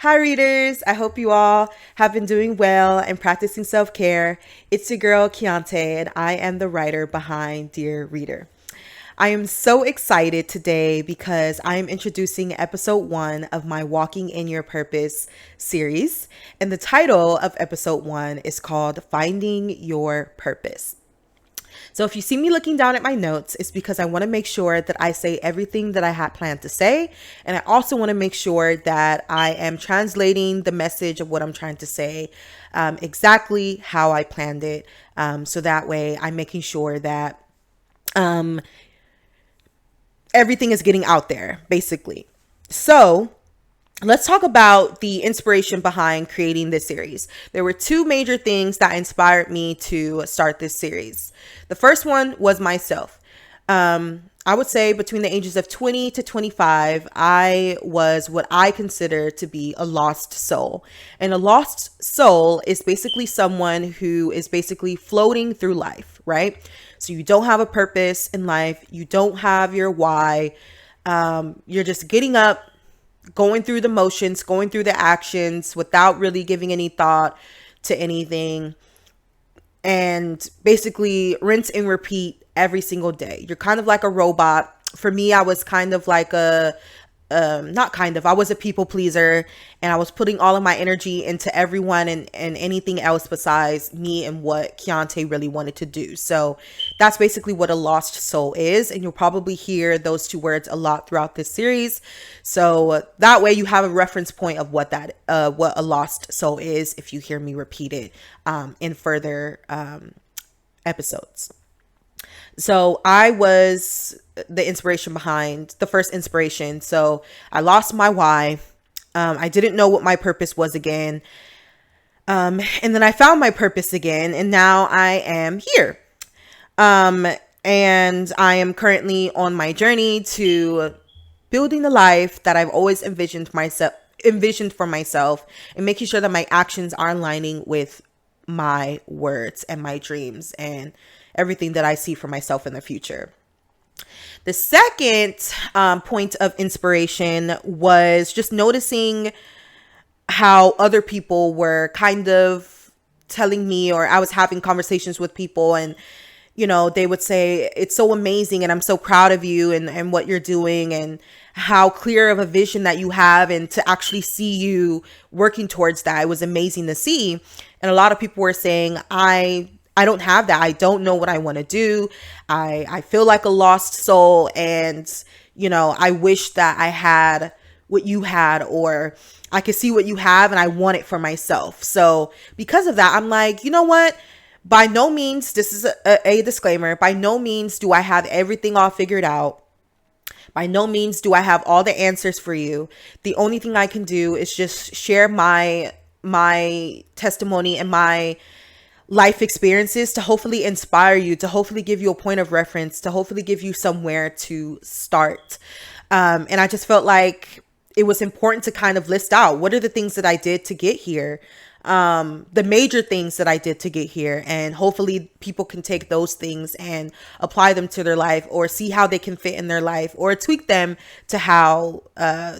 Hi, readers. I hope you all have been doing well and practicing self care. It's your girl, Keontae, and I am the writer behind Dear Reader. I am so excited today because I am introducing episode 1 of my Walking in Your Purpose series. And the title of episode 1 is called Finding Your Purpose. So if you see me looking down at my notes, it's because I want to make sure that I say everything that I had planned to say. And I also want to make sure that I am translating the message of what I'm trying to say exactly how I planned it. So that way I'm making sure that um, everything is getting out there, basically. So let's talk about the inspiration behind creating this series. There were two major things that inspired me to start this series. The first one was myself. I would say between the ages of 20 to 25, I was what I consider to be a lost soul. And a lost soul is basically someone who is basically floating through life, right? So you don't have a purpose in life. You don't have your why. You're just getting up, going through the motions, going through the actions without really giving any thought to anything, and basically rinse and repeat every single day. You're kind of like a robot. For me, I was kind of like not kind of, I was a people pleaser, and I was putting all of my energy into everyone and anything else besides me and what Keontae really wanted to do. So that's basically what a lost soul is. And you'll probably hear those two words a lot throughout this series. So that way you have a reference point of what what a lost soul is if you hear me repeat it in further episodes. So I was the inspiration behind the first inspiration. So I lost my why. I didn't know what my purpose was again. And then I found my purpose again, and now I am here. And I am currently on my journey to building the life that I've always envisioned for myself, and making sure that my actions are aligning with my words and my dreams and everything that I see for myself in the future. The second point of inspiration was just noticing how other people were kind of telling me, or I was having conversations with people, and they would say, it's so amazing and I'm so proud of you and what you're doing, and how clear of a vision that you have, and to actually see you working towards that, it was amazing to see. And a lot of people were saying, I don't have that. I don't know what I want to do. I feel like a lost soul, and I wish that I had what you had, or I could see what you have and I want it for myself. So because of that, I'm like, you know what? By no means, this is a disclaimer, by no means do I have everything all figured out. By no means do I have all the answers for you. The only thing I can do is just share my testimony and my life experiences to hopefully inspire you, to hopefully give you a point of reference, to hopefully give you somewhere to start. And I just felt like it was important to kind of list out what are the things that I did to get here, the major things that I did to get here. And hopefully people can take those things and apply them to their life, or see how they can fit in their life, or tweak them to how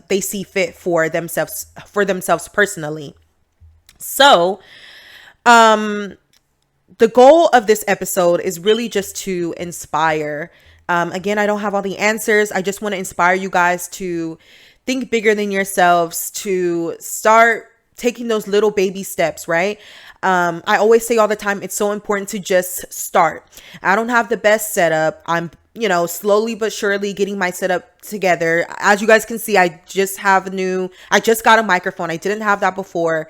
they see fit for themselves personally. So, the goal of this episode is really just to inspire. Again, I don't have all the answers. I just want to inspire you guys to think bigger than yourselves, to start taking those little baby steps, right? I always say all the time, it's so important to just start. I don't have the best setup. I'm, slowly but surely getting my setup together. As you guys can see, I just got a microphone. I didn't have that before.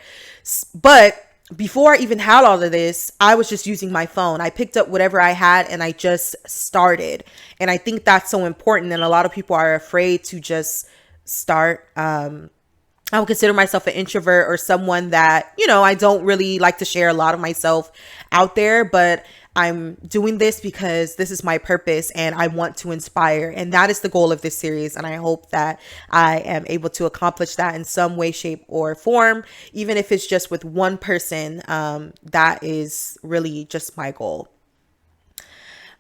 But before I even had all of this, I was just using my phone. I picked up whatever I had and I just started. And I think that's so important. And a lot of people are afraid to just start. I would consider myself an introvert, or someone that, I don't really like to share a lot of myself out there, but I'm doing this because this is my purpose and I want to inspire. And that is the goal of this series. And I hope that I am able to accomplish that in some way, shape, or form, even if it's just with one person. That is really just my goal.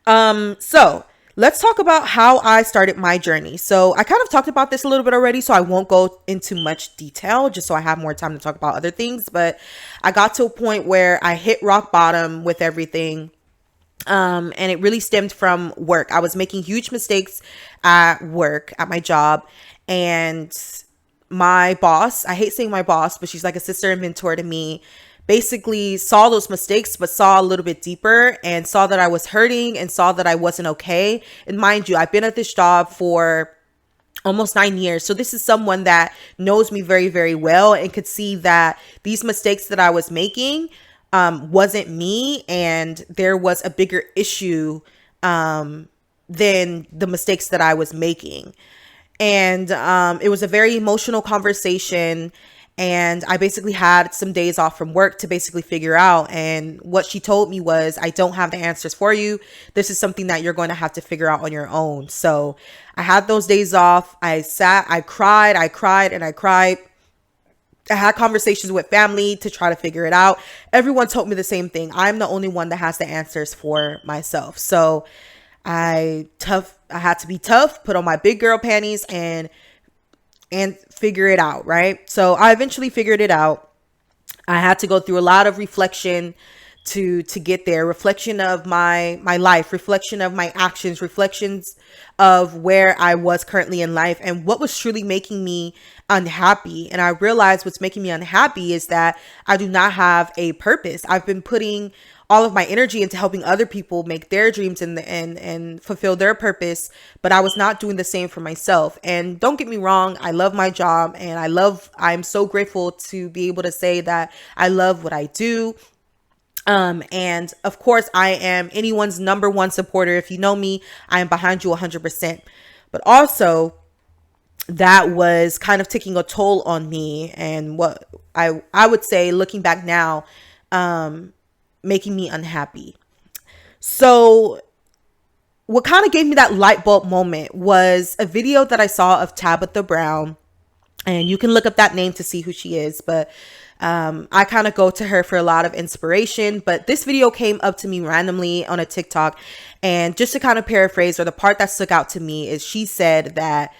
So Let's talk about how I started my journey. So I kind of talked about this a little bit already, so I won't go into much detail just so I have more time to talk about other things. But I got to a point where I hit rock bottom with everything. And it really stemmed from work. I was making huge mistakes at work, at my job. And my boss, I hate saying my boss, but she's like a sister and mentor to me, basically saw those mistakes, but saw a little bit deeper and saw that I was hurting and saw that I wasn't okay. And mind you, I've been at this job for almost 9 years. So this is someone that knows me very, very well and could see that these mistakes that I was making wasn't me, and there was a bigger issue than the mistakes that I was making. And it was a very emotional conversation. And I basically had some days off from work to basically figure out. And what she told me was, I don't have the answers for you. This is something that you're going to have to figure out on your own. So I had those days off. I sat, I cried, and I cried. I had conversations with family to try to figure it out. Everyone told me the same thing. I'm the only one that has the answers for myself. So I had to be tough, put on my big girl panties and figure it out, right? So I eventually figured it out. I had to go through a lot of reflection to get there, reflection of my life, reflection of my actions, reflections of where I was currently in life and what was truly making me unhappy. And I realized what's making me unhappy is that I do not have a purpose. I've been putting all of my energy into helping other people make their dreams and fulfill their purpose, but I was not doing the same for myself. And don't get me wrong, I love my job and I'm so grateful to be able to say that I love what I do. And of course I am anyone's number one supporter. If you know me, I am behind you 100%. But also that was kind of taking a toll on me, and what I would say, looking back now, making me unhappy. So what kind of gave me that light bulb moment was a video that I saw of Tabitha Brown, and you can look up that name to see who she is, but I kind of go to her for a lot of inspiration. But this video came up to me randomly on a TikTok, and just to kind of paraphrase, or the part that stuck out to me, is she said that,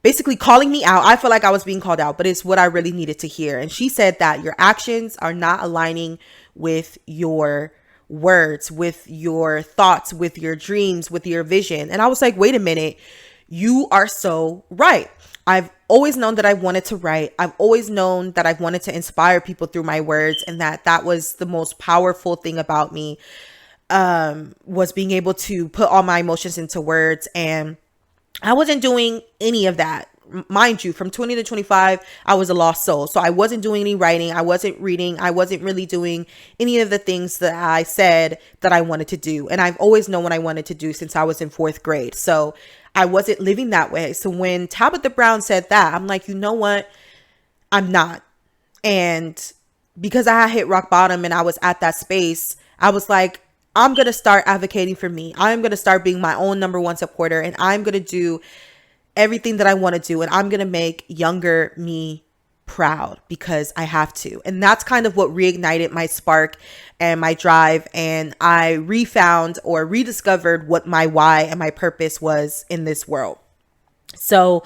basically calling me out. I feel like I was being called out, but it's what I really needed to hear. And she said that your actions are not aligning with your words, with your thoughts, with your dreams, with your vision. And I was like, wait a minute, you are so right. I've always known that I wanted to write. I've always known that I've wanted to inspire people through my words, and that was the most powerful thing about me, was being able to put all my emotions into words. And I wasn't doing any of that. Mind you, from 20 to 25, I was a lost soul. So I wasn't doing any writing. I wasn't reading. I wasn't really doing any of the things that I said that I wanted to do. And I've always known what I wanted to do since I was in 4th grade. So I wasn't living that way. So when Tabitha Brown said that, I'm like, you know what? I'm not. And because I had hit rock bottom and I was at that space, I was like, I'm going to start advocating for me. I'm going to start being my own number one supporter, and I'm going to do everything that I want to do. And I'm going to make younger me proud because I have to. And that's kind of what reignited my spark and my drive. And I refound or rediscovered what my why and my purpose was in this world. So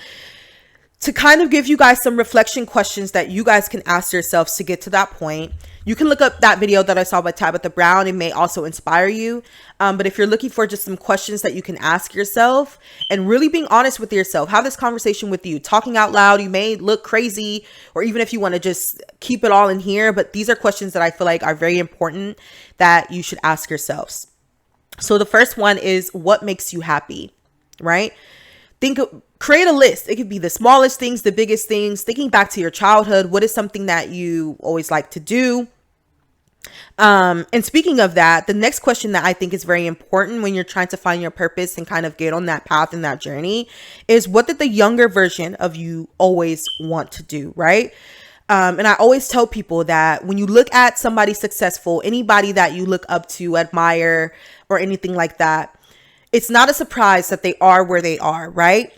to kind of give you guys some reflection questions that you guys can ask yourselves to get to that point, you can look up that video that I saw by Tabitha Brown. It may also inspire you. But if you're looking for just some questions that you can ask yourself and really being honest with yourself, have this conversation with you, talking out loud. You may look crazy, or even if you want to just keep it all in here, but these are questions that I feel like are very important that you should ask yourselves. So the first one is, what makes you happy, right? Create a list. It could be the smallest things, the biggest things, thinking back to your childhood. What is something that you always like to do? And speaking of that, the next question that I think is very important when you're trying to find your purpose and kind of get on that path and that journey is, what did the younger version of you always want to do, right? And I always tell people that when you look at somebody successful, anybody that you look up to, admire, or anything like that, it's not a surprise that they are where they are, right?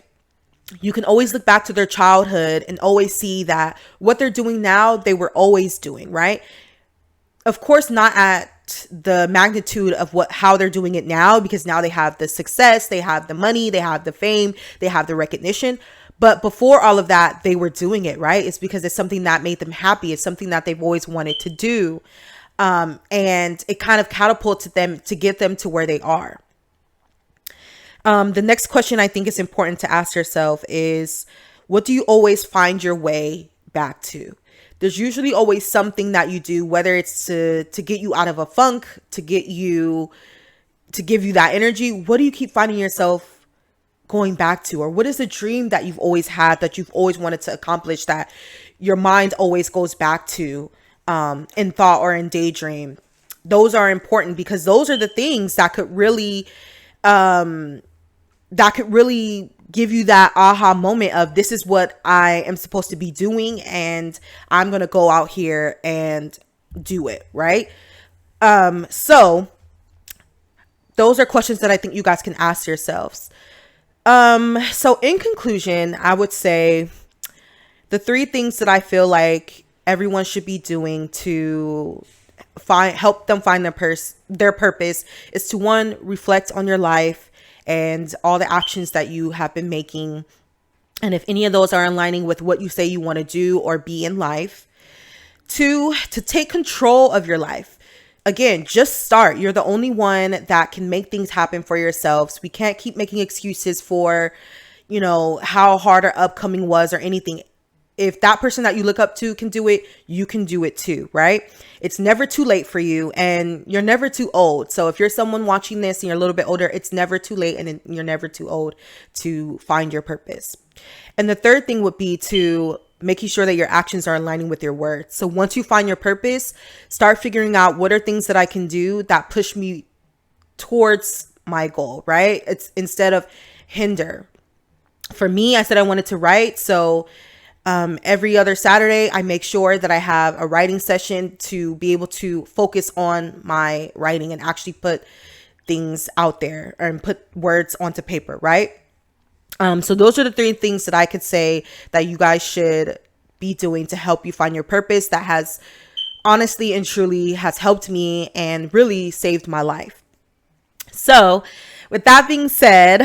You can always look back to their childhood and always see that what they're doing now, they were always doing, right? Of course, not at the magnitude of how they're doing it now, because now they have the success, they have the money, they have the fame, they have the recognition. But before all of that, they were doing it, right? It's because it's something that made them happy. It's something that they've always wanted to do. And it kind of catapulted them to get them to where they are. The next question I think is important to ask yourself is, what do you always find your way back to? There's usually always something that you do, whether it's to get you out of a funk, to give you that energy. What do you keep finding yourself going back to? Or what is a dream that you've always had, that you've always wanted to accomplish, that your mind always goes back to in thought or in daydream? Those are important, because those are the things that could really give you that aha moment of, this is what I am supposed to be doing, and I'm going to go out here and do it, right? So those are questions that I think you guys can ask yourselves. So in conclusion, I would say the 3 things that I feel like everyone should be doing to help them find their purpose is to, 1, reflect on your life and all the actions that you have been making, and if any of those are aligning with what you say you want to do or be in life. 2, to take control of your life. Again, just start. You're the only one that can make things happen for yourselves. We can't keep making excuses for, how hard our upcoming was or anything. If that person that you look up to can do it, you can do it too, right? It's never too late for you, and you're never too old. So if you're someone watching this and you're a little bit older, it's never too late, and you're never too old to find your purpose. And the 3rd thing would be to making sure that your actions are aligning with your words. So once you find your purpose, start figuring out, what are things that I can do that push me towards my goal, right? It's instead of hinder. For me, I said I wanted to write. So every other Saturday, I make sure that I have a writing session to be able to focus on my writing and actually put things out there and put words onto paper, right? So those are the 3 things that I could say that you guys should be doing to help you find your purpose, that has honestly and truly has helped me and really saved my life. So with that being said,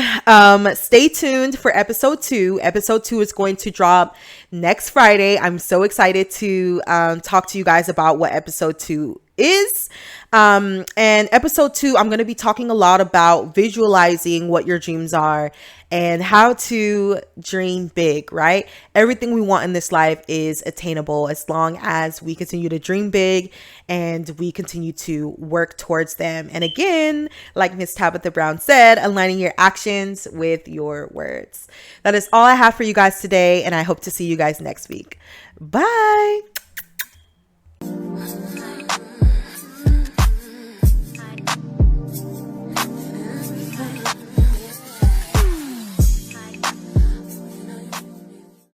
stay tuned for episode 2. Episode 2 is going to drop next Friday. I'm so excited to talk to you guys about what episode 2 is. And episode 2, I'm going to be talking a lot about visualizing what your dreams are and how to dream big, right? Everything we want in this life is attainable as long as we continue to dream big and we continue to work towards them. And again, like Miss Tabitha Brown said, aligning your actions with your words. That is all I have for you guys today, and I hope to see you guys next week. Bye.